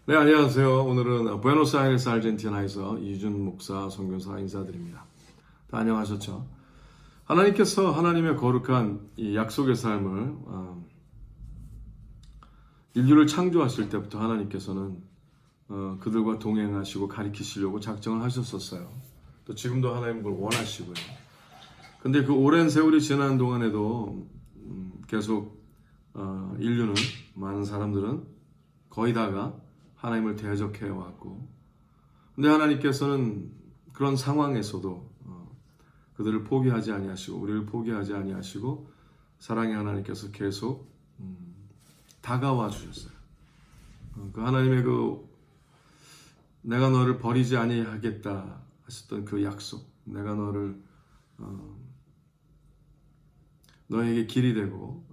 네, 안녕하세요. 오늘은 부에노스아이레스 아르헨티나에서 이준 목사 선교사 인사드립니다. 다 안녕하셨죠? 하나님께서 하나님의 거룩한 이 약속의 삶을 인류를 창조하실 때부터 하나님께서는 그들과 동행하시고 가리키시려고 작정을 하셨었어요. 또 지금도 하나님 그걸 원하시고요. 근데 그 오랜 세월이 지난 동안에도 계속 인류는, 많은 사람들은 거의 다가 하나님을 대적해 왔고, 근데 하나님께서는 그런 상황에서도 그들을 포기하지 아니하시고 우리를 포기하지 아니하시고 사랑의 하나님께서 계속 다가와 주셨어요. 그 하나님의 그 내가 너를 버리지 아니하겠다 하셨던 그 약속, 내가 너를 너에게 길이 되고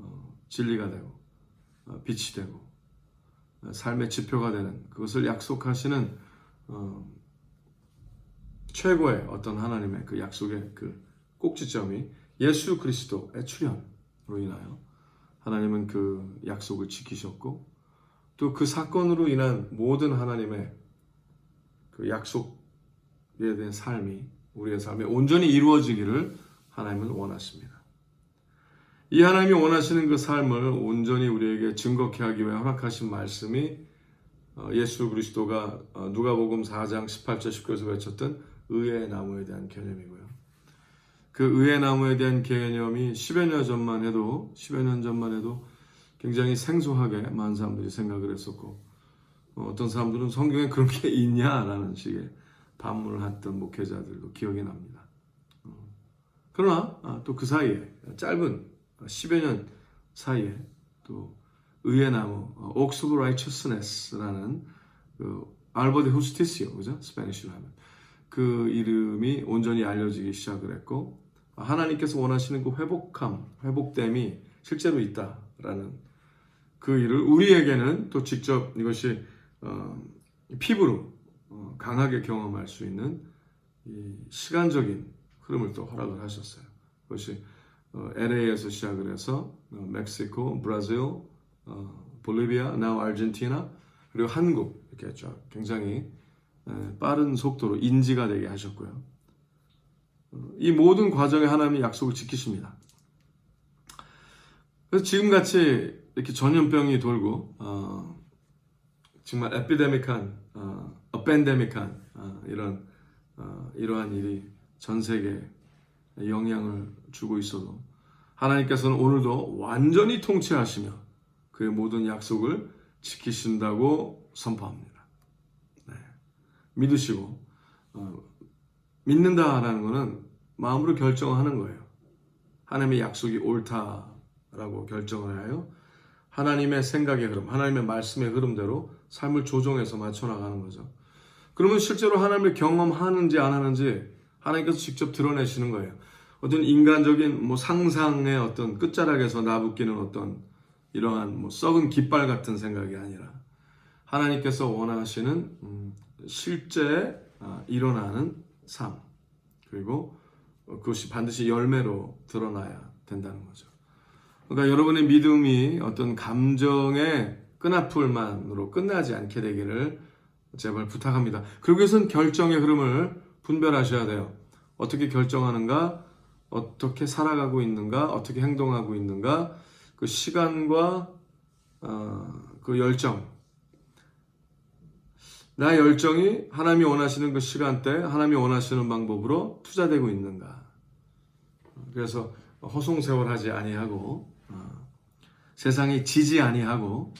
진리가 되고 빛이 되고 삶의 지표가 되는 그것을 약속하시는 최고의 어떤 하나님의 그 약속의 그 꼭지점이 예수 그리스도의 출현으로 인하여 하나님은 그 약속을 지키셨고, 또 그 사건으로 인한 모든 하나님의 그 약속에 대한 삶이 우리의 삶에 온전히 이루어지기를 하나님은 원하십니다. 이 하나님이 원하시는 그 삶을 온전히 우리에게 증거케 하기 위해 허락하신 말씀이 예수 그리스도가 누가복음 4장 18절 19절에서 외쳤던 의의 나무에 대한 개념이고요. 그 의의 나무에 대한 개념이 10여 년 전만 해도 굉장히 생소하게 많은 사람들이 생각을 했었고, 어떤 사람들은 성경에 그런 게 있냐라는 식의 반문을 했던 목회자들도 기억이 납니다. 그러나 또 그 사이에 짧은 10여 년 사이에 또 의의 나무, Oaks of Righteousness라는 그 알버트 후스티시오, 그죠? 스페니쉬로 하면 그 이름이 온전히 알려지기 시작을 했고, 하나님께서 원하시는 그 회복됨이 실제로 있다라는 그 일을 우리에게는 또 직접 이것이 피부로 강하게 경험할 수 있는 이 시간적인 흐름을 또 허락을 하셨어요. 그것이 LA에서 시작을 해서 멕시코, 브라질, 볼리비아, now 아르헨티나, 그리고 한국 이렇게 쫙 굉장히 빠른 속도로 인지가 되게 하셨고요. 이 모든 과정에 하나님이 약속을 지키십니다. 그래서 지금같이 이렇게 전염병이 돌고 정말 에피데믹한, 어펜데믹한 이러한 일이 전 세계에 영향을 주고 있어도 하나님께서는 오늘도 완전히 통치하시며 그의 모든 약속을 지키신다고 선포합니다. 네. 믿으시고 믿는다라는 것은 마음으로 결정하는 거예요. 하나님의 약속이 옳다라고 결정을 하여 하나님의 생각의 흐름, 하나님의 말씀의 흐름대로 삶을 조정해서 맞춰나가는 거죠. 그러면 실제로 하나님을 경험하는지 안 하는지 하나님께서 직접 드러내시는 거예요. 어떤 인간적인 상상의 어떤 끝자락에서 나부끼는 어떤 이러한 썩은 깃발 같은 생각이 아니라 하나님께서 원하시는 실제 일어나는 삶, 그리고 그것이 반드시 열매로 드러나야 된다는 거죠. 그러니까 여러분의 믿음이 어떤 감정의 끈아풀만으로 끝나지 않게 되기를 제발 부탁합니다. 그리고 그것은 결정의 흐름을 분별하셔야 돼요. 어떻게 결정하는가, 어떻게 살아가고 있는가, 어떻게 행동하고 있는가, 그 시간과 그 열정, 나의 열정이 하나님이 원하시는 그 시간대, 하나님이 원하시는 방법으로 투자되고 있는가. 그래서 허송세월하지 아니하고 세상이 지지 아니하고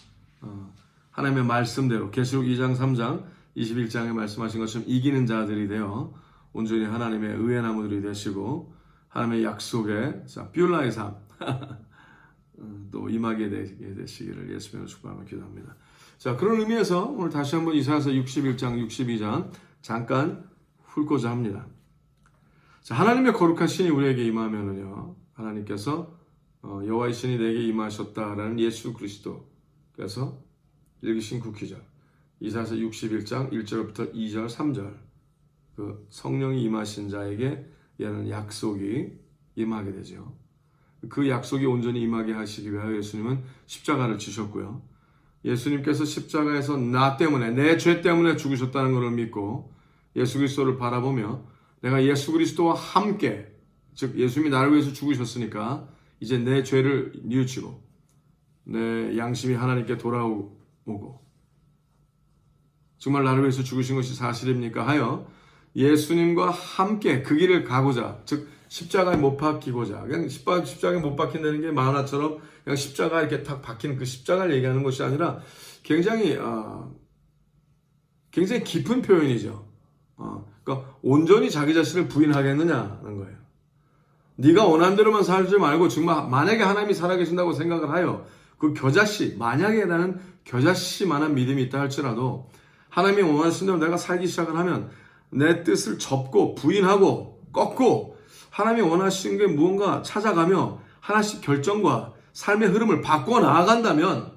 하나님의 말씀대로 계시록 2장 3장 21장에 말씀하신 것처럼 이기는 자들이 되어 온전히 하나님의 의의 나무들이 되시고 하나님의 약속에 뷸라의 삶 또 임하게 되시기를 예수님으로 축복하며 기도합니다. 자, 그런 의미에서 오늘 다시 한번 이사야서 61장 62장 잠깐 훑고자 합니다. 자, 하나님의 거룩한 신이 우리에게 임하면은요, 하나님께서 여호와의 신이 내게 임하셨다라는 예수 그리스도께서 읽으신 국기절 이사야서 61장 1절부터 2절 3절 그 성령이 임하신 자에게 얘는 약속이 임하게 되죠. 그 약속이 온전히 임하게 하시기 위하여 예수님은 십자가를 지셨고요. 예수님께서 십자가에서 나 때문에, 내 죄 때문에 죽으셨다는 것을 믿고 예수 그리스도를 바라보며 내가 예수 그리스도와 함께, 즉 예수님이 나를 위해서 죽으셨으니까 이제 내 죄를 뉘우치고 내 양심이 하나님께 돌아오고 정말 나를 위해서 죽으신 것이 사실입니까 하여 예수님과 함께 그 길을 가고자, 즉 십자가에 못 박히고자, 그냥 십자가에 못 박힌다는 게 만화처럼 그냥 십자가 이렇게 탁 박히는 그 십자가를 얘기하는 것이 아니라 굉장히 깊은 표현이죠. 그러니까 온전히 자기 자신을 부인하겠느냐는 거예요. 네가 원하는 대로만 살지 말고 정말 만약에 하나님이 살아계신다고 생각을 하여 그 겨자씨, 만약에 나는 겨자씨만한 믿음이 있다 할지라도 하나님이 원하시는 대로 내가 살기 시작을 하면 내 뜻을 접고 부인하고 꺾고 하나님이 원하시는 게 무언가 찾아가며 하나씩 결정과 삶의 흐름을 바꿔 나아간다면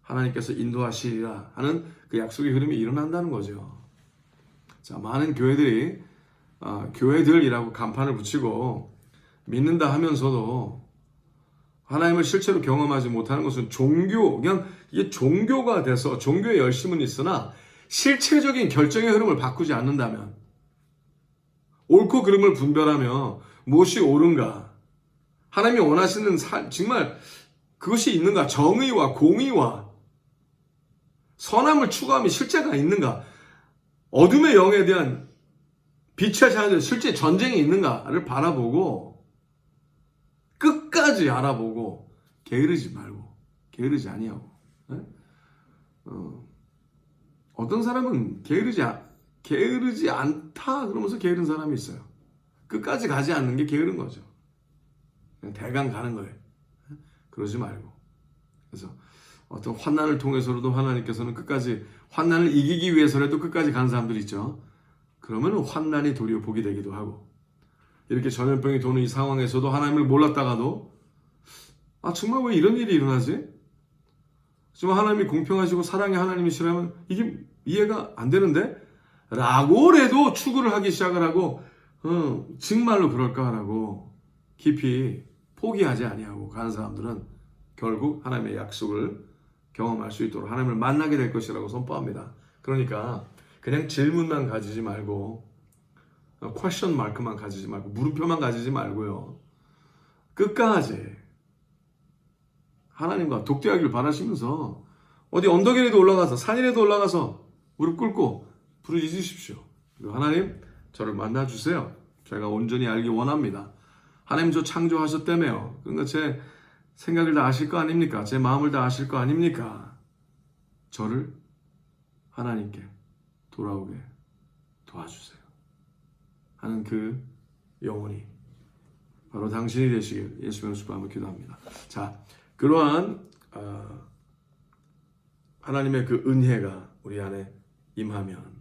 하나님께서 인도하시리라 하는 그 약속의 흐름이 일어난다는 거죠. 자, 많은 교회들이 교회들이라고 간판을 붙이고 믿는다 하면서도 하나님을 실제로 경험하지 못하는 것은 그냥 이게 종교가 돼서 종교의 열심은 있으나 실체적인 결정의 흐름을 바꾸지 않는다면, 옳고 그름을 분별하며 무엇이 옳은가, 하나님이 원하시는 정말 그것이 있는가, 정의와 공의와 선함을 추구함이 실제가 있는가, 어둠의 영에 대한 빛의 자녀들 실제 전쟁이 있는가를 바라보고 끝까지 알아보고 게으르지 말고, 게으르지 아니하고. 어떤 사람은 게으르지 않다 그러면서 게으른 사람이 있어요. 끝까지 가지 않는 게 게으른 거죠. 그냥 대강 가는 거예요. 그러지 말고. 그래서 어떤 환난을 통해서라도 하나님께서는 끝까지, 환난을 이기기 위해서라도 끝까지 가는 사람들이 있죠. 그러면 환난이 도리어 복이 되기도 하고, 이렇게 전염병이 도는 이 상황에서도 하나님을 몰랐다가도 정말 왜 이런 일이 일어나지? 정말 하나님이 공평하시고 사랑의 하나님이시라면 이게 이해가 안 되는데? 라고라도 추구를 하기 시작을 하고 정말로 그럴까라고 깊이 포기하지 아니하고 가는 사람들은 결국 하나님의 약속을 경험할 수 있도록 하나님을 만나게 될 것이라고 선포합니다. 그러니까 그냥 질문만 가지지 말고, 퀘션 마크만 가지지 말고, 물음표만 가지지 말고요, 끝까지 하나님과 독대하기를 바라시면서 어디 언덕이라도 올라가서 산이라도 올라가서 무릎 꿇고 부르짖으십시오. 그리고 하나님, 저를 만나주세요. 제가 온전히 알기 원합니다. 하나님, 저 창조하셨다며요. 그러니까 제 생각을 다 아실 거 아닙니까? 제 마음을 다 아실 거 아닙니까? 저를 하나님께 돌아오게 도와주세요 하는 그 영혼이 바로 당신이 되시길 예수님의 수고함을 기도합니다. 자, 그러한 하나님의 그 은혜가 우리 안에 임하면,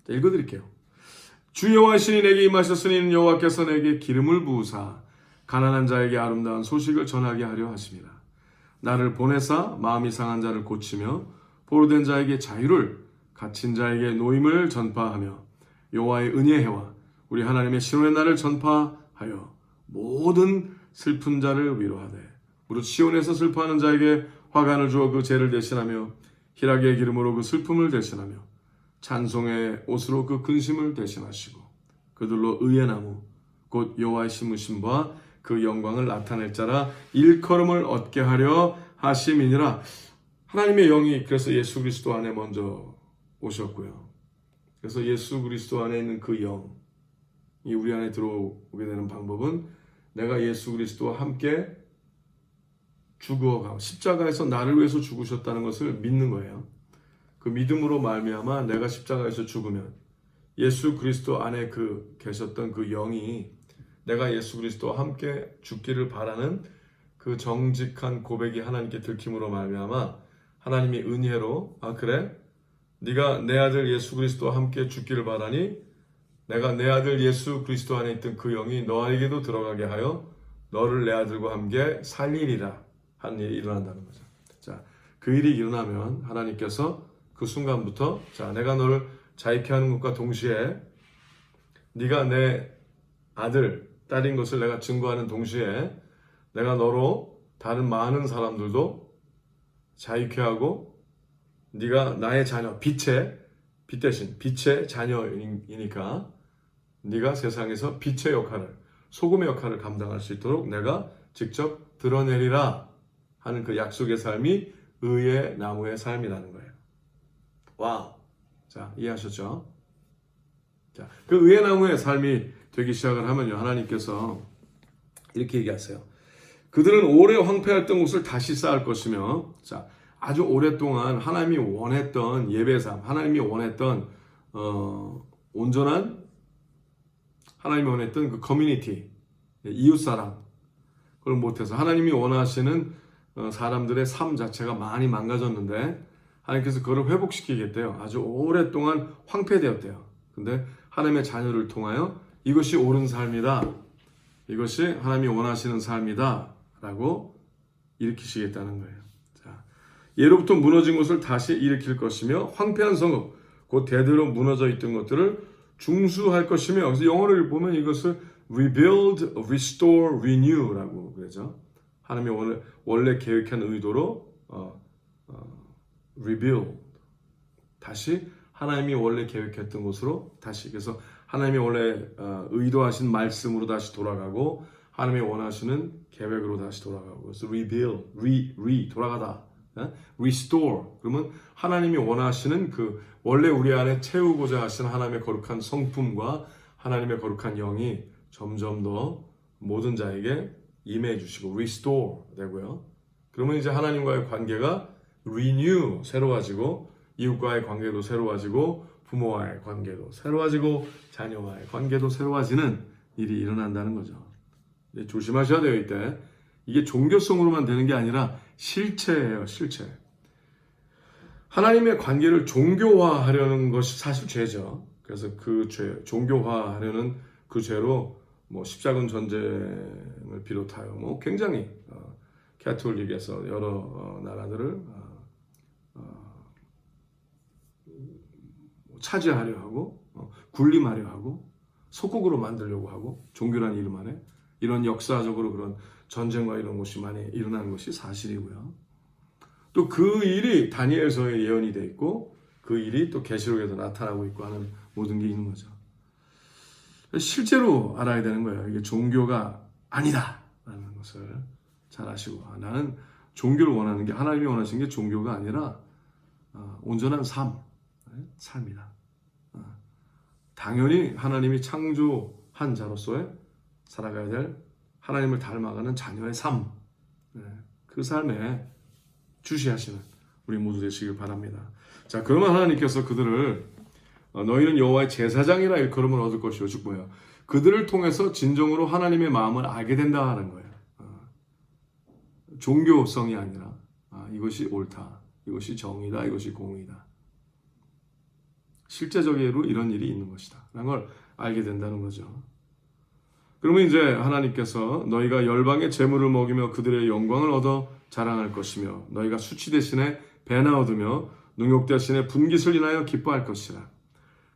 읽어드릴게요. 주 여호와의 신이 내게 임하셨으니 여호와께서 내게 기름을 부으사 가난한 자에게 아름다운 소식을 전하게 하려 하심이라. 나를 보내사 마음이 상한 자를 고치며 보로된 자에게 자유를, 갇힌 자에게 노임을 전파하며 여호와의 은혜해와 우리 하나님의 신원의 날을 전파하여 모든 슬픈 자를 위로하되 무릇 시온에서 슬퍼하는 자에게 화관을 주어 그 죄를 대신하며 희락의 기름으로 그 슬픔을 대신하며 찬송의 옷으로 그 근심을 대신하시고 그들로 의의 나무 곧 여호와의 심으심과 그 영광을 나타낼 자라 일컬음을 얻게 하려 하심이니라. 하나님의 영이 그래서 예수 그리스도 안에 먼저 오셨고요. 그래서 예수 그리스도 안에 있는 그 영이 우리 안에 들어오게 되는 방법은 내가 예수 그리스도와 함께 죽어가고 십자가에서 나를 위해서 죽으셨다는 것을 믿는 거예요. 그 믿음으로 말미암아 내가 십자가에서 죽으면 예수 그리스도 안에 계셨던 그 영이 내가 예수 그리스도와 함께 죽기를 바라는 그 정직한 고백이 하나님께 들킴으로 말미암아 하나님이 은혜로 그래? 네가 내 아들 예수 그리스도와 함께 죽기를 바라니 내가 내 아들 예수 그리스도 안에 있던 그 영이 너에게도 들어가게 하여 너를 내 아들과 함께 살리리라 하는 일이 일어난다는 거죠. 자, 그 일이 일어나면 하나님께서 그 순간부터 내가 너를 자유케 하는 것과 동시에 네가 내 아들, 딸인 것을 내가 증거하는 동시에 내가 너로 다른 많은 사람들도 자유케 하고 네가 나의 자녀, 빛 대신 빛의 자녀이니까 네가 세상에서 빛의 역할을, 소금의 역할을 감당할 수 있도록 내가 직접 드러내리라 하는 그 약속의 삶이 의의 나무의 삶이라는 거예요. 와우. 자, 이해하셨죠? 자, 그 의의 나무의 삶이 되기 시작을 하면요, 하나님께서 이렇게 얘기하세요. 그들은 오래 황폐했던 곳을 다시 쌓을 것이며, 자, 아주 오랫동안 하나님이 원했던 예배삶, 하나님이 원했던 온전한, 하나님이 원했던 그 커뮤니티, 이웃사랑, 그걸 못해서 하나님이 원하시는 사람들의 삶 자체가 많이 망가졌는데 하나님께서 그걸 회복시키겠대요. 아주 오랫동안 황폐되었대요. 근데 하나님의 자녀를 통하여 이것이 옳은 삶이다, 이것이 하나님이 원하시는 삶이다 라고 일으키시겠다는 거예요. 자, 예로부터 무너진 것을 다시 일으킬 것이며 황폐한 성읍, 곧 대대로 무너져 있던 것들을 중수할 것이며, 그래서 영어를 보면 이것을 rebuild, restore, renew라고 그러죠. 하나님이 원래 계획한 의도로 rebuild, 다시 하나님이 원래 계획했던 곳으로 다시, 그래서 하나님이 원래 의도하신 말씀으로 다시 돌아가고 하나님이 원하시는 계획으로 다시 돌아가고, 그래서 rebuild, 돌아가다, restore, 그러면 하나님이 원하시는 그 원래 우리 안에 채우고자 하시는 하나님의 거룩한 성품과 하나님의 거룩한 영이 점점 더 모든 자에게 임해 주시고 restore 되고요. 그러면 이제 하나님과의 관계가 renew, 새로워지고, 이웃과의 관계도 새로워지고, 부모와의 관계도 새로워지고, 자녀와의 관계도 새로워지는 일이 일어난다는 거죠. 조심하셔야 돼요. 이때 이게 종교성으로만 되는 게 아니라 실체예요. 실체. 하나님의 관계를 종교화하려는 것이 사실 죄죠. 그래서 그 죄, 종교화하려는 그 죄로 뭐 십자군 전쟁을 비롯하여 뭐 굉장히 캐톨릭에서 여러 나라들을 차지하려 하고 군림하려 하고 속국으로 만들려고 하고, 종교란 이름 안에 이런 역사적으로 그런 전쟁과 이런 것이 많이 일어나는 것이 사실이고요. 또 그 일이 다니엘서에 예언이 되어 있고 그 일이 또 계시록에도 나타나고 있고 하는 모든 게 있는 거죠. 실제로 알아야 되는 거예요. 이게 종교가 아니다 라는 것을 잘 아시고, 나는 종교를 원하는 게, 하나님이 원하시는 게 종교가 아니라 온전한 삶이다. 당연히 하나님이 창조한 자로서의 살아가야 될 하나님을 닮아가는 자녀의 삶, 그 삶에 주시하시는 우리 모두 되시길 바랍니다. 자, 그러면 하나님께서 그들을 너희는 여호와의 제사장이라 일컬음을 얻을 것이요, 즉 뭐예요? 그들을 통해서 진정으로 하나님의 마음을 알게 된다 하는 거예요. 종교성이 아니라 이것이 옳다, 이것이 정의다, 이것이 공의다, 실제적으로 이런 일이 있는 것이다 라는 걸 알게 된다는 거죠. 그러면 이제 하나님께서 너희가 열방의 재물을 먹이며 그들의 영광을 얻어 자랑할 것이며, 너희가 수치 대신에 배나 얻으며 능욕 대신에 분깃을 인하여 기뻐할 것이라.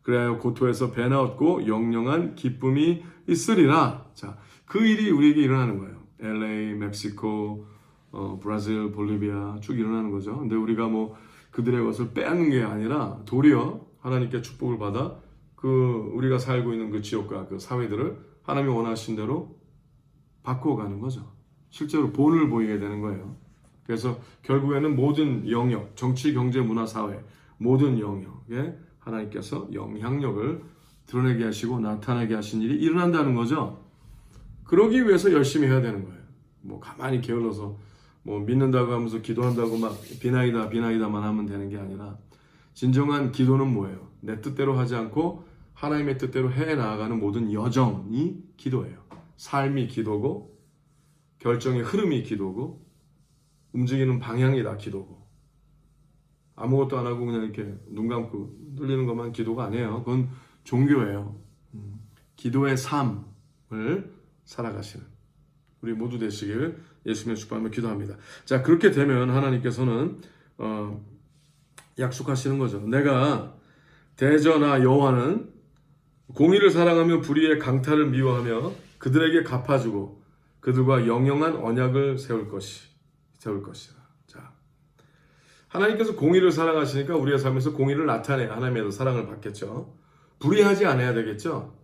그래야 고토에서 배나 얻고 영영한 기쁨이 있으리라. 자, 그 일이 우리에게 일어나는 거예요. LA, 멕시코, 브라질, 볼리비아 쭉 일어나는 거죠. 근데 우리가 뭐 그들의 것을 빼앗는 게 아니라 도리어 하나님께 축복을 받아 그 우리가 살고 있는 그 지역과 그 사회들을 하나님이 원하신 대로 바꿔가는 거죠. 실제로 본을 보이게 되는 거예요. 그래서 결국에는 모든 영역, 정치, 경제, 문화, 사회, 모든 영역에 하나님께서 영향력을 드러내게 하시고 나타나게 하신 일이 일어난다는 거죠. 그러기 위해서 열심히 해야 되는 거예요. 뭐 가만히 게을러서 뭐 믿는다고 하면서 기도한다고 막 비나이다만 하면 되는 게 아니라, 진정한 기도는 뭐예요? 내 뜻대로 하지 않고 하나님의 뜻대로 해 나아가는 모든 여정이 기도예요. 삶이 기도고, 결정의 흐름이 기도고, 움직이는 방향이 다 기도고, 아무것도 안 하고 그냥 이렇게 눈 감고 눌리는 것만 기도가 아니에요. 그건 종교예요. 기도의 삶을 살아가시는 우리 모두 되시길 예수님의 축복하며 기도합니다. 자, 그렇게 되면 하나님께서는 약속하시는 거죠. 내가 대저나 여호와는 공의를 사랑하며 불의의 강탈을 미워하며 그들에게 갚아주고 그들과 영영한 언약을 세울 것이라. 자, 하나님께서 공의를 사랑하시니까 우리의 삶에서 공의를 나타내야 하나님의 사랑을 받겠죠. 불의하지 않아야 되겠죠.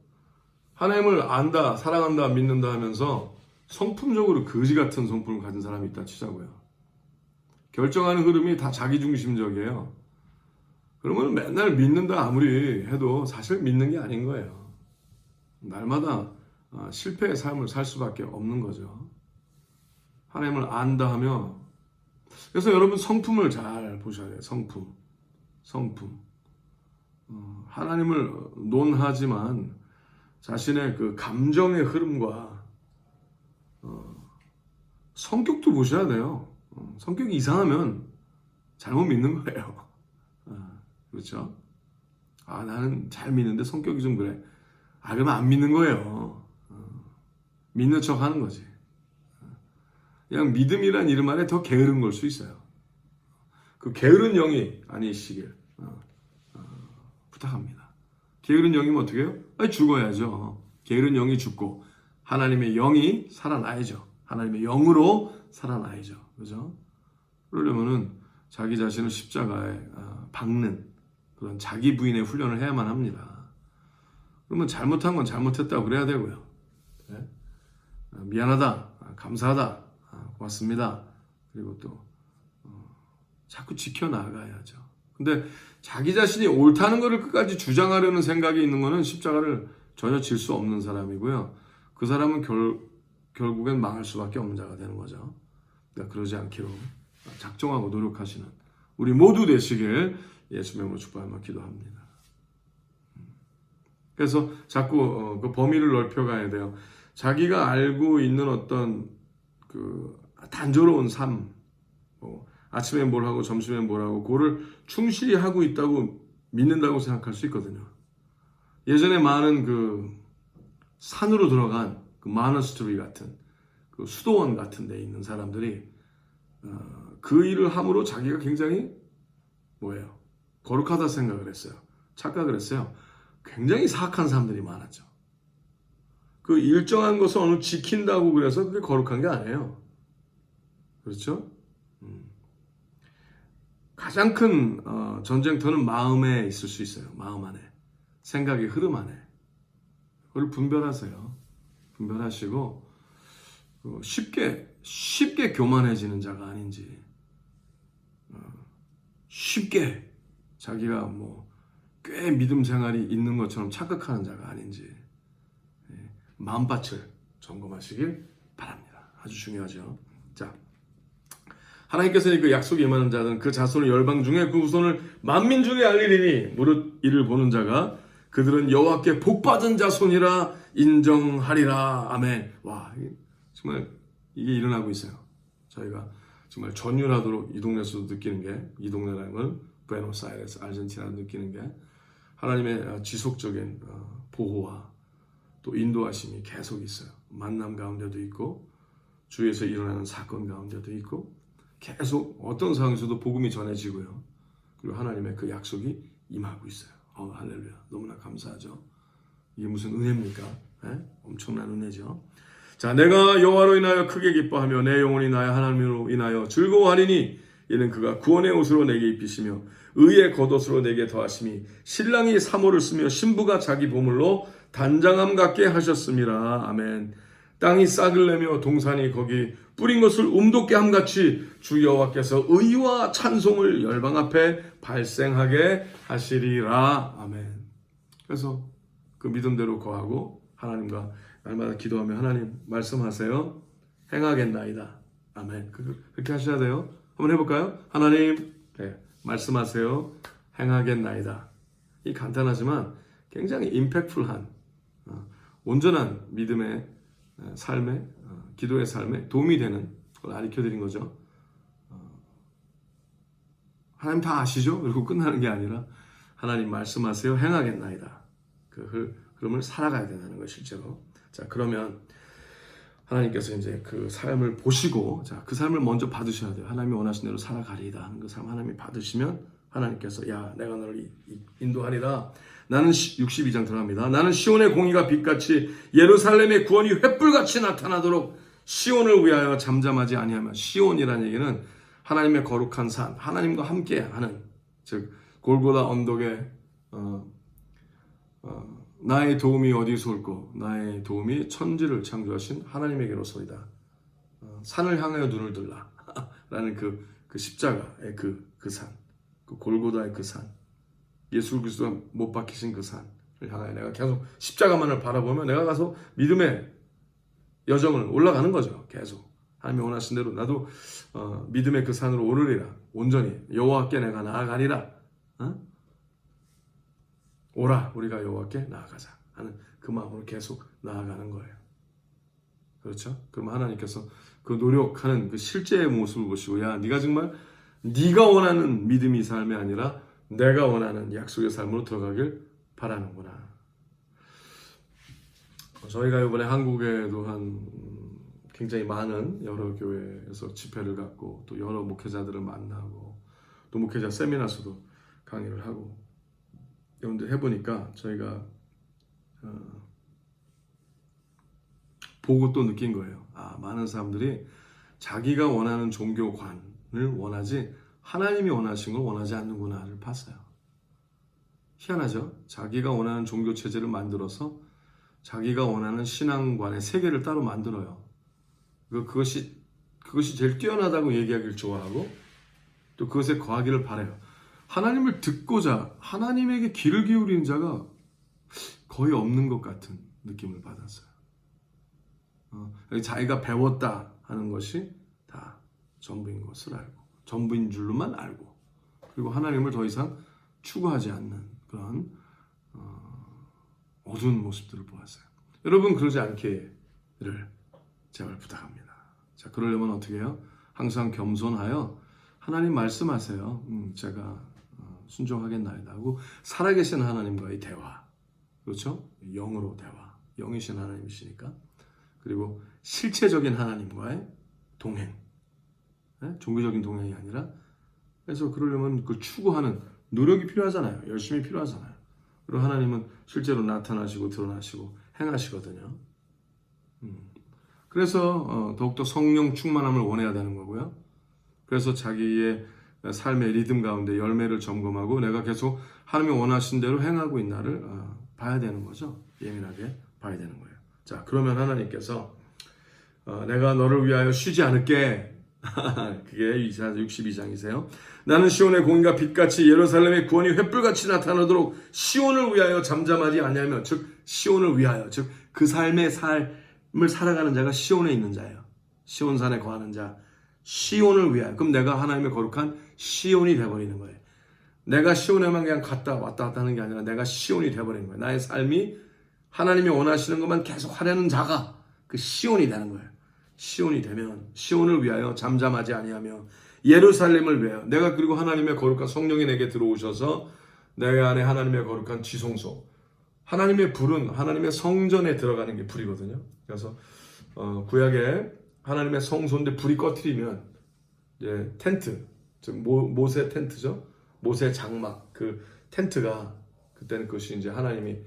하나님을 안다, 사랑한다, 믿는다 하면서 성품적으로 거지 같은 성품을 가진 사람이 있다 치자고요. 결정하는 흐름이 다 자기중심적이에요. 그러면 맨날 믿는다 아무리 해도 사실 믿는 게 아닌 거예요. 날마다 실패의 삶을 살 수밖에 없는 거죠. 하나님을 안다 하며, 그래서 여러분 성품을 잘 보셔야 돼요. 성품. 하나님을 논하지만 자신의 그 감정의 흐름과 성격도 보셔야 돼요. 성격이 이상하면 잘못 믿는 거예요. 그렇죠? 나는 잘 믿는데 성격이 좀 그래. 그러면 안 믿는 거예요. 믿는 척 하는 거지. 그냥 믿음이란 이름 안에 더 게으른 걸 수 있어요. 그 게으른 영이 아니시길 부탁합니다. 게으른 영이면 어떻게 해요? 죽어야죠. 게으른 영이 죽고 하나님의 영이 살아나야죠. 하나님의 영으로 살아나야죠. 그죠? 그러려면은 자기 자신을 십자가에 박는 그런 자기 부인의 훈련을 해야만 합니다. 그러면 잘못한 건 잘못했다고 그래야 되고요. 네? 미안하다, 감사하다, 고맙습니다. 그리고 또 자꾸 지켜나가야죠. 근데 자기 자신이 옳다는 것을 끝까지 주장하려는 생각이 있는 것은 십자가를 전혀 질 수 없는 사람이고요. 그 사람은 결국엔 망할 수밖에 없는 자가 되는 거죠. 그러니까 그러지 않기로 작정하고 노력하시는 우리 모두 되시길 예수 이름으로 축복하며 기도합니다. 그래서 자꾸 그 범위를 넓혀가야 돼요. 자기가 알고 있는 어떤 그 단조로운 삶, 아침에 뭘 하고 점심에 뭘 하고 그거를 충실히 하고 있다고 믿는다고 생각할 수 있거든요. 예전에 많은 그 산으로 들어간 그 마너스트리 같은 그 수도원 같은 데 있는 사람들이 그 일을 함으로 자기가 굉장히 거룩하다 생각을 했어요. 착각을 했어요. 굉장히 사악한 사람들이 많았죠. 그 일정한 것을 어느 지킨다고 그래서 그게 거룩한 게 아니에요. 그렇죠? 가장 큰 전쟁터는 마음에 있을 수 있어요. 마음 안에. 생각의 흐름 안에. 그걸 분별하세요. 분별하시고 쉽게 교만해지는 자가 아닌지, 쉽게 자기가 꽤 믿음 생활이 있는 것처럼 착각하는 자가 아닌지 마음밭을 점검하시길 바랍니다. 아주 중요하죠. 자, 하나님께서는 그 약속에 임하는 자는 그 자손을 열방 중에 그 후손을 만민 중에 알리리니 무릇 이를 보는 자가 그들은 여호와께 복받은 자손이라 인정하리라. 아멘. 와, 정말 이게 일어나고 있어요. 저희가 정말 전율하도록 이 동네에서도 느끼는 게, 이 동네라는 건 부에노스아이레스, 아르헨티나로 느끼는 게 하나님의 지속적인 보호와 또 인도하심이 계속 있어요. 만남 가운데도 있고 주위에서 일어나는 사건 가운데도 있고 계속 어떤 상황에서도 복음이 전해지고요. 그리고 하나님의 그 약속이 임하고 있어요. 할렐루야. 너무나 감사하죠. 이게 무슨 은혜입니까? 엄청난 은혜죠. 자, 내가 여호와로 인하여 크게 기뻐하며 내 영혼이 나의 하나님으로 인하여 즐거워하리니 이는 그가 구원의 옷으로 내게 입히시며 의의 겉옷으로 내게 더하심이 신랑이 사모를 쓰며 신부가 자기 보물로 단장함 같게 하셨음이라. 아멘. 땅이 싹을 내며 동산이 거기 뿌린 것을 움돋게 함같이 주 여호와께서 의와 찬송을 열방 앞에 발생하게 하시리라. 아멘. 그래서 그 믿음대로 거하고 하나님과 날마다 기도하며 하나님 말씀하세요. 행하겠나이다. 아멘. 그렇게 하셔야 돼요. 한번 해볼까요? 하나님 말씀하세요. 행하겠나이다. 이 간단하지만 굉장히 임팩트풀한 온전한 믿음의 삶에 기도의 삶에 도움이 되는 걸 가르쳐드린 거죠. 하나님 다 아시죠? 그리고 끝나는 게 아니라 하나님 말씀하세요. 행하겠나이다. 그 흐름을 살아가야 된다는 거 실제로. 자, 그러면 하나님께서 이제 그 삶을 보시고, 자, 그 삶을 먼저 받으셔야 돼요. 하나님이 원하신 대로 살아가리이다 하는 그 삶 하나님이 받으시면 하나님께서 야, 내가 너를 인도하리라. 나는 62장 들어갑니다. 나는 시온의 공의가 빛같이 예루살렘의 구원이 횃불같이 나타나도록 시온을 위하여 잠잠하지 아니하며, 시온이라는 얘기는 하나님의 거룩한 산, 하나님과 함께하는, 즉 골고다 언덕에 나의 도움이 어디서 올꼬? 나의 도움이 천지를 창조하신 하나님에게로소이다. 산을 향하여 눈을 들라 라는 그 십자가의 그 산, 그 골고다의 그 산, 예수 그리스도가 못 박히신 그 산을 향하여 내가 계속 십자가만을 바라보면 내가 가서 믿음의 여정을 올라가는 거죠. 계속 하나님이 원하신 대로 나도 믿음의 그 산으로 오르리라. 온전히 여호와께 내가 나아가리라. 오라 우리가 여호와께 나아가자 하는 그 마음으로 계속 나아가는 거예요. 그렇죠? 그럼 하나님께서 그 노력하는 그 실제의 모습을 보시고, 야, 네가 정말 네가 원하는 믿음의 삶이 아니라 내가 원하는 약속의 삶으로 들어가길 바라는구나. 저희가 이번에 한국에도 한 굉장히 많은 여러 교회에서 집회를 갖고 또 여러 목회자들을 만나고 또 목회자 세미나서도 강의를 하고 여러분들 해보니까 저희가 보고 또 느낀 거예요. 많은 사람들이 자기가 원하는 종교관을 원하지 하나님이 원하신 걸 원하지 않는구나를 봤어요. 희한하죠? 자기가 원하는 종교 체제를 만들어서 자기가 원하는 신앙관의 세계를 따로 만들어요. 그것이 제일 뛰어나다고 얘기하기를 좋아하고 또 그것에 거하기를 바라요. 하나님을 듣고자 하나님에게 귀를 기울이는 자가 거의 없는 것 같은 느낌을 받았어요. 자기가 배웠다 하는 것이 다 전부인 것을 알고, 전부인 줄로만 알고, 그리고 하나님을 더 이상 추구하지 않는 그런 어두운 모습들을 보았어요. 여러분 그러지 않기를 제발 부탁합니다. 자, 그러려면 어떻게 해요? 항상 겸손하여 하나님 말씀하세요. 제가 순종하겠나이다 하고 살아계신 하나님과의 대화, 그렇죠? 영으로 대화, 영이신 하나님이시니까. 그리고 실체적인 하나님과의 동행, 종교적인 동행이 아니라. 그래서 그러려면 그 추구하는 노력이 필요하잖아요. 열심히 필요하잖아요. 그리고 하나님은 실제로 나타나시고 드러나시고 행하시거든요. 그래서 더욱더 성령 충만함을 원해야 되는 거고요. 그래서 자기의 삶의 리듬 가운데 열매를 점검하고 내가 계속 하나님이 원하신 대로 행하고 있나를 봐야 되는 거죠. 예민하게 봐야 되는 거예요. 자, 그러면 하나님께서 내가 너를 위하여 쉬지 않을게. 그게 이사야 62장이세요. 나는 시온의 공의가 빛같이 예루살렘의 구원이 횃불같이 나타나도록 시온을 위하여 잠잠하지 아니하며, 즉 시온을 위하여, 즉 그 삶의 삶을 살아가는 자가 시온에 있는 자예요. 시온산에 거하는 자, 시온을 위하여. 그럼 내가 하나님의 거룩한 시온이 돼버리는 거예요. 내가 시온에만 그냥 갔다 왔다 하는 게 아니라 내가 시온이 돼버리는 거예요. 나의 삶이 하나님이 원하시는 것만 계속 하려는 자가 그 시온이 되는 거예요. 시온이 되면 시온을 위하여 잠잠하지 아니하며 예루살렘을 위하여, 내가 그리고 하나님의 거룩한 성령이 내게 들어오셔서 내 안에 하나님의 거룩한 지성소, 하나님의 불은 하나님의 성전에 들어가는 게 불이거든요. 그래서 구약에 하나님의 성소인데 불이 꺼트리면 이제 텐트, 즉 모세 텐트죠. 모세 장막, 그 텐트가, 그때는 그것이 이제 하나님이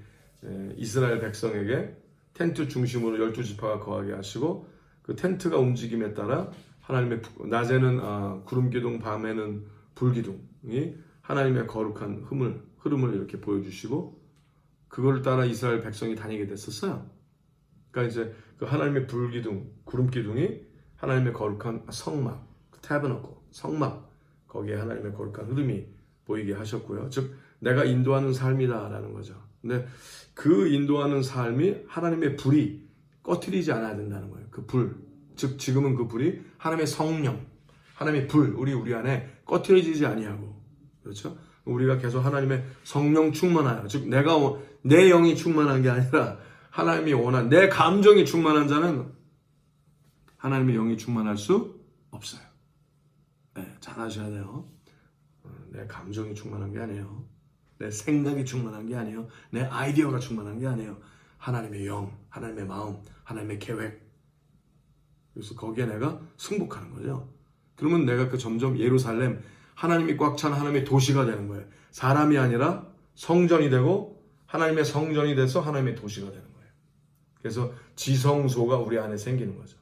이스라엘 백성에게 텐트 중심으로 12지파가 거하게 하시고, 그 텐트가 움직임에 따라 하나님의 낮에는 구름 기둥, 밤에는 불 기둥이 하나님의 거룩한 흐름을 이렇게 보여주시고, 그걸 따라 이스라엘 백성이 다니게 됐었어요. 그러니까 이제 그 하나님의 불 기둥, 구름 기둥이 하나님의 거룩한 성막, 타버너클, 성막, 거기에 하나님의 거룩한 흐름이 보이게 하셨고요. 즉 내가 인도하는 삶이다라는 거죠. 근데 그 인도하는 삶이 하나님의 불이 꺼트리지 않아야 된다는 거예요. 그 불, 즉 지금은 그 불이 하나님의 성령, 하나님의 불, 우리 안에 꺼트리지 아니하고, 그렇죠? 우리가 계속 하나님의 성령 충만하여, 즉 내 영이 충만한 게 아니라 하나님이 원한 내 감정이 충만한 자는 하나님의 영이 충만할 수 없어요. 네, 잘 아셔야 돼요. 내 감정이 충만한 게 아니에요. 내 생각이 충만한 게 아니에요. 내 아이디어가 충만한 게 아니에요. 하나님의 영, 하나님의 마음, 하나님의 계획. 그래서 거기에 내가 승복하는 거죠. 그러면 내가 점점 예루살렘, 하나님이 꽉 찬 하나님의 도시가 되는 거예요. 사람이 아니라 성전이 되고 하나님의 성전이 돼서 하나님의 도시가 되는 거예요. 그래서 지성소가 우리 안에 생기는 거죠.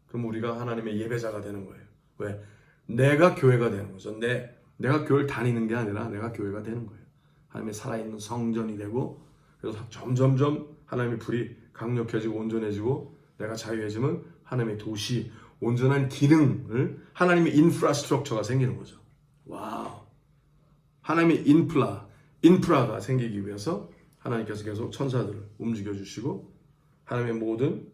그럼 우리가 하나님의 예배자가 되는 거예요. 왜? 내가 교회가 되는 거죠. 내가 교회를 다니는 게 아니라 내가 교회가 되는 거예요. 하나님의 살아있는 성전이 되고, 그래서 점점점 하나님의 불이 강력해지고 온전해지고, 내가 자유해지면 하나님의 도시, 온전한 기능을, 하나님의 인프라스트럭처가 생기는 거죠. 와우. 하나님의 인프라가 생기기 위해서 하나님께서 계속 천사들을 움직여 주시고, 하나님의 모든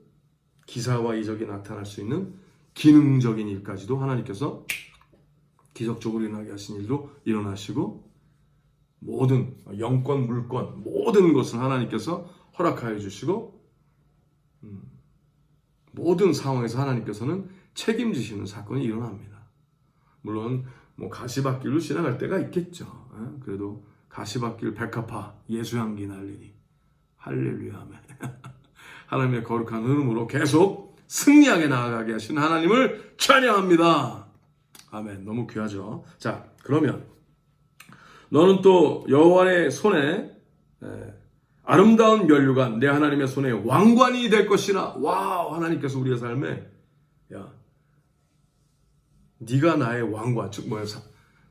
기사와 이적이 나타날 수 있는 기능적인 일까지도 하나님께서 기적적으로 일어나게 하신 일도 일어나시고, 모든 영권, 물권, 모든 것을 하나님께서 허락하여 주시고, 모든 상황에서 하나님께서는 책임지시는 사건이 일어납니다. 물론 뭐 가시밭길로 지나갈 때가 있겠죠. 그래도 가시밭길 백합화 예수향기 날리니 할렐루야 아멘. 하나님의 거룩한 흐름으로 계속 승리하게 나아가게 하신 하나님을 찬양합니다. 아멘. 너무 귀하죠. 자, 그러면 너는 또 여호와의 손에 아름다운 면류관, 내 하나님의 손에 왕관이 될 것이라. 와우, 하나님께서 우리의 삶에, 야, 네가 나의 왕관, 즉 뭐야,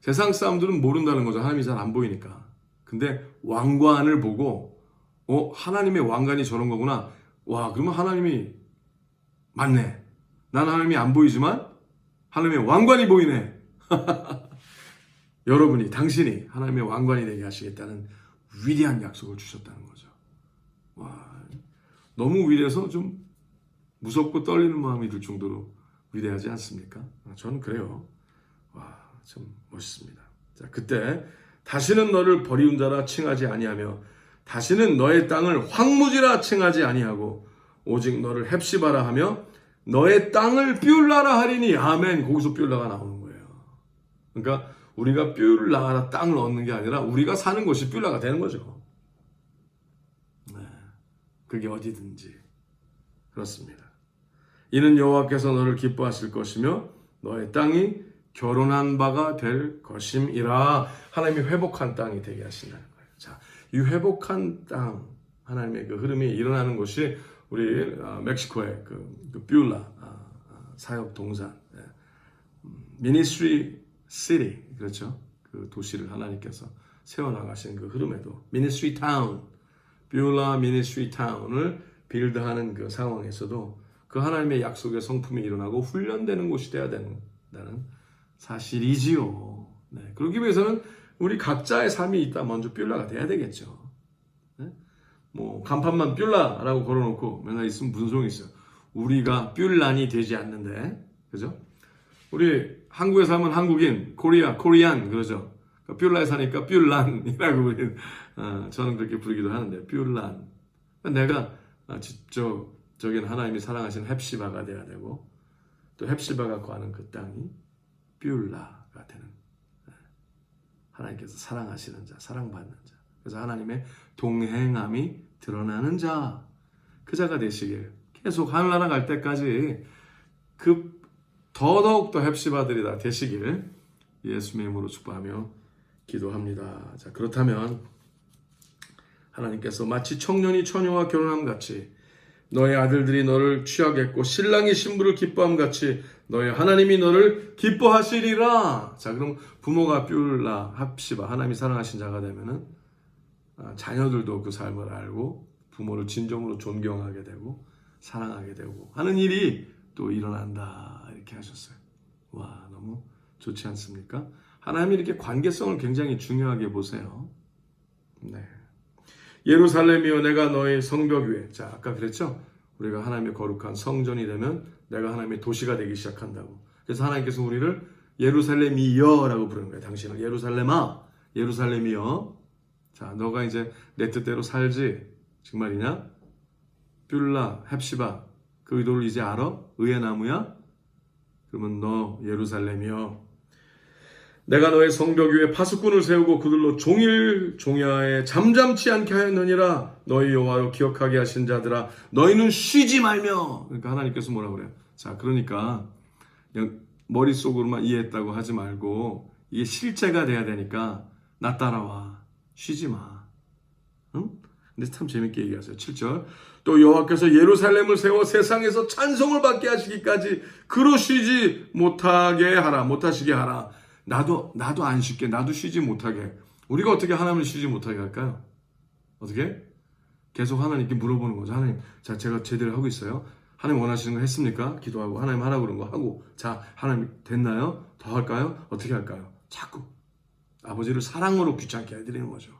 세상 사람들은 모른다는 거죠. 하나님이 잘 안 보이니까. 근데 왕관을 보고, 하나님의 왕관이 저런 거구나. 와, 그러면 하나님이 맞네. 난 하나님이 안 보이지만 하나님의 왕관이 보이네. 여러분이, 당신이 하나님의 왕관이 되게 하시겠다는 위대한 약속을 주셨다는 거죠. 와, 너무 위대해서 좀 무섭고 떨리는 마음이 들 정도로 위대하지 않습니까? 저는 그래요. 와, 참 멋있습니다. 자, 그때 다시는 너를 버리운 자라 칭하지 아니하며 다시는 너의 땅을 황무지라 칭하지 아니하고 오직 너를 헵시바라 하며 너의 땅을 뷸라라 하리니. 아멘. 거기서 뷸라가 나오는 거예요. 그러니까 우리가 뷸라라 땅을 얻는 게 아니라 우리가 사는 곳이 뷸라가 되는 거죠. 네, 그게 어디든지 그렇습니다. 이는 여호와께서 너를 기뻐하실 것이며 너의 땅이 결혼한 바가 될 것임이라. 하나님이 회복한 땅이 되게 하신다는 거예요. 자, 이 회복한 땅, 하나님의 그 흐름이 일어나는 곳이 우리 멕시코의 그 뷸라 사역 동산, 미니스트리 시티, 그렇죠? 그 도시를 하나님께서 세워나가신 그 흐름에도 미니스트리 타운, 뷸라 미니스트리 타운을 빌드하는 그 상황에서도 그 하나님의 약속의 성품이 일어나고 훈련되는 곳이 되어야 된다는 사실이지요. 네, 그러기 위해서는 우리 각자의 삶이 있다 먼저 뷸라가 돼야 되겠죠. 네? 뭐 간판만 뷸라라고 걸어놓고 맨날 있으면 무슨 소용이 있어요. 우리가 뷸란이 되지 않는데, 그죠? 우리 한국에 살면 한국인, 코리안 그러죠. 그러니까 뷸라에 사니까 뷸란이라고 우리는 저는 그렇게 부르기도 하는데, 뷸란. 내가 지적적인 하나님이 사랑하시는 헵시바가 돼야 되고, 또 헵시바가 거하는 그 땅이 뷸라가 되는, 하나님께서 사랑하시는 자, 사랑받는 자, 그래서 하나님의 동행함이 드러나는 자, 그 자가 되시길, 계속 하늘나라 갈 때까지 그 더더욱 더 헵시바들이 다 되시길 예수님의 이름으로 축복하며 기도합니다. 자, 그렇다면 하나님께서 마치 청년이 처녀와 결혼함 같이 너의 아들들이 너를 취하겠고 신랑이 신부를 기뻐함 같이 너의 하나님이 너를 기뻐하시리라. 자, 그럼 부모가 뷸라, 헵시바, 하나님이 사랑하신 자가 되면은 자녀들도 그 삶을 알고 부모를 진정으로 존경하게 되고 사랑하게 되고 하는 일이 또 일어난다, 이렇게 하셨어요. 와, 너무 좋지 않습니까? 하나님이 이렇게 관계성을 굉장히 중요하게 보세요. 네. 예루살렘이여 내가 너의 성벽 위에. 자, 아까 그랬죠? 우리가 하나님의 거룩한 성전이 되면 내가 하나님의 도시가 되기 시작한다고. 그래서 하나님께서 우리를 예루살렘이여라고 부르는 거예요. 당신을 예루살렘아, 예루살렘이여. 자, 너가 이제 내 뜻대로 살지, 정말이냐? 뷸라, 헵시바, 그 의도를 이제 알아? 의의 나무야? 그러면 너 예루살렘이여, 내가 너의 성벽 위에 파수꾼을 세우고 그들로 종일 종야에 잠잠치 않게 하였느니라. 너희 여호와로 기억하게 하신 자들아, 너희는 쉬지 말며. 그러니까 하나님께서 뭐라고 그래요? 자, 그러니까 그냥 머릿속으로만 이해했다고 하지 말고 이게 실제가 돼야 되니까 나 따라와. 쉬지 마. 응? 근데 참 재밌게 얘기하세요. 7절. 또 여호와께서 예루살렘을 세워 세상에서 찬송을 받게 하시기까지 그러시지 못하게 하라. 못하시게 하라. 나도 안 쉽게, 나도 쉬지 못하게. 우리가 어떻게 하나님을 쉬지 못하게 할까요? 어떻게? 계속 하나님께 물어보는 거죠. 하나님, 자, 제가 제대로 하고 있어요. 하나님 원하시는 거 했습니까? 기도하고 하나님 하라고 그런 거 하고, 자, 하나님 됐나요? 더 할까요? 어떻게 할까요? 자꾸 아버지를 사랑으로 귀찮게 해드리는 거죠.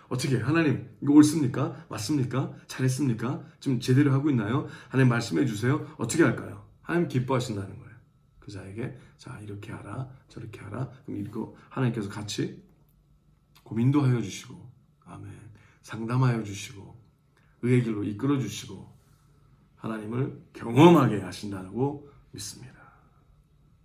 어떻게 하나님 이거 옳습니까? 맞습니까? 잘했습니까? 지금 제대로 하고 있나요? 하나님 말씀해 주세요. 어떻게 할까요? 하나님 기뻐하신다는 거예요. 그 자에게 자 이렇게 하라 저렇게 하라. 그럼 이거 하나님께서 같이 고민도 하여 주시고 아멘 상담하여 주시고 의의 길로 이끌어 주시고 하나님을 경험하게 하신다고 믿습니다.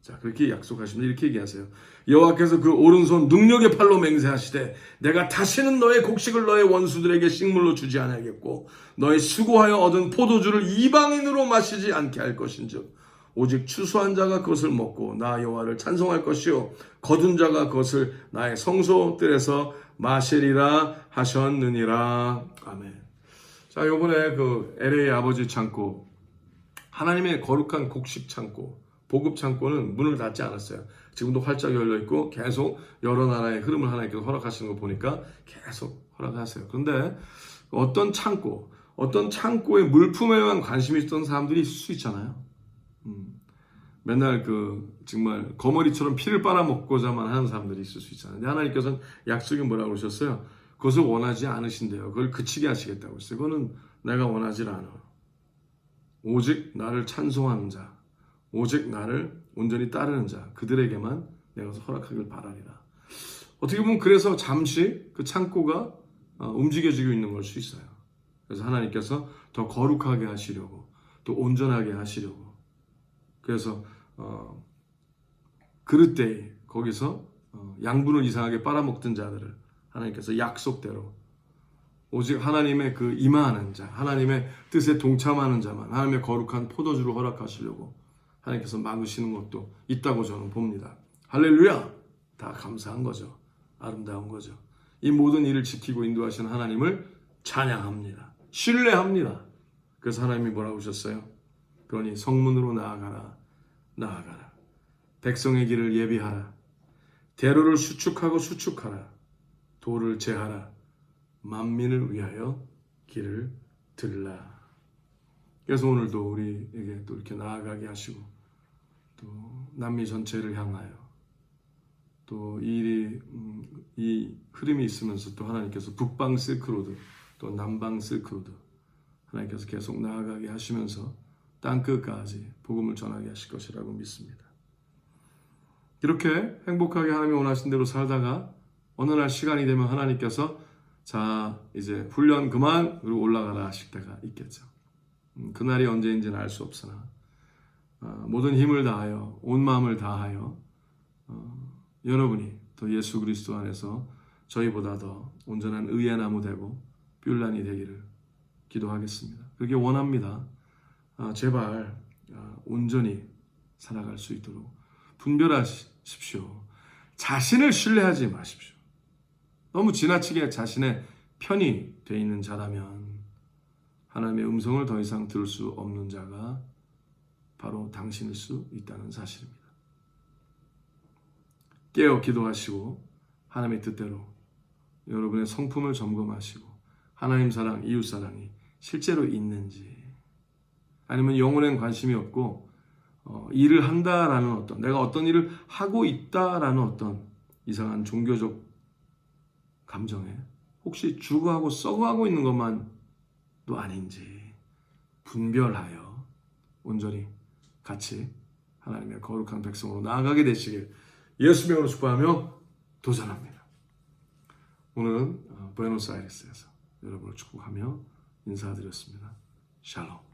자 그렇게 약속하시면 이렇게 얘기하세요. 여호와께서 그 오른손 능력의 팔로 맹세하시되 내가 다시는 너의 곡식을 너의 원수들에게 식물로 주지 아니하겠고 너의 수고하여 얻은 포도주를 이방인으로 마시지 않게 할 것인즉 오직 추수한 자가 그것을 먹고 나 여호와를 찬송할 것이요 거둔 자가 그것을 나의 성소들에서 마시리라 하셨느니라. 아멘. 자 요번에 그 LA 아버지 창고 하나님의 거룩한 곡식 창고 보급 창고는 문을 닫지 않았어요. 지금도 활짝 열려있고 계속 여러 나라의 흐름을 하나님께서 허락하시는 거 보니까 계속 허락하세요. 그런데 어떤 창고에 물품에만 관심이 있던 사람들이 있을 수 있잖아요. 맨날 정말 거머리처럼 피를 빨아먹고자만 하는 사람들이 있을 수 있잖아요. 근데 하나님께서는 약속이 뭐라고 그러셨어요? 그것을 원하지 않으신대요. 그걸 그치게 하시겠다고 했어요. 그거는 내가 원하지 않아. 오직 나를 찬송하는 자 오직 나를 온전히 따르는 자 그들에게만 내가 허락하길 바라리라. 어떻게 보면 그래서 잠시 그 창고가 움직여지고 있는 걸 수 있어요. 그래서 하나님께서 더 거룩하게 하시려고 또 온전하게 하시려고 그래서 그릇대에 거기서 양분을 이상하게 빨아먹던 자들을 하나님께서 약속대로 오직 하나님의 그 임하는 자 하나님의 뜻에 동참하는 자만 하나님의 거룩한 포도주를 허락하시려고 하나님께서 막으시는 것도 있다고 저는 봅니다. 할렐루야! 다 감사한 거죠. 아름다운 거죠. 이 모든 일을 지키고 인도하시는 하나님을 찬양합니다. 신뢰합니다. 그래서 하나님이 뭐라고 하셨어요? 그러니 성문으로 나아가라. 백성의 길을 예비하라. 대로를 수축하라. 돌을 제하라. 만민을 위하여 길을 들라. 그래서 오늘도 우리에게 또 이렇게 나아가게 하시고 또 남미 전체를 향하여 또 이 흐름이 있으면서 또 하나님께서 북방 실크로드 또 남방 실크로드 하나님께서 계속 나아가게 하시면서 땅끝까지 복음을 전하게 하실 것이라고 믿습니다. 이렇게 행복하게 하나님이 원하신 대로 살다가 어느 날 시간이 되면 하나님께서 자 이제 훈련 그만 그리고 올라가라 하실 때가 있겠죠. 그날이 언제인지는 알 수 없으나 모든 힘을 다하여 온 마음을 다하여 여러분이 더 예수 그리스도 안에서 저희보다 더 온전한 의의 나무 되고 뷸란이 되기를 기도하겠습니다. 그렇게 원합니다. 제발 온전히 살아갈 수 있도록 분별하십시오. 자신을 신뢰하지 마십시오. 너무 지나치게 자신의 편이 돼 있는 자라면 하나님의 음성을 더 이상 들을 수 없는 자가 바로 당신일 수 있다는 사실입니다. 깨어 기도하시고 하나님의 뜻대로 여러분의 성품을 점검하시고 하나님 사랑, 이웃 사랑이 실제로 있는지 아니면 영혼엔 관심이 없고 일을 한다라는 어떤 내가 어떤 일을 하고 있다라는 어떤 이상한 종교적 감정에 혹시 죽어가고 썩어가고 있는 것만도 아닌지 분별하여 온전히 같이 하나님의 거룩한 백성으로 나아가게 되시길 예수 명으로 축복하며 도전합니다. 오늘은 부에노스아이레스에서 여러분을 축복하며 인사드렸습니다. 샬롬.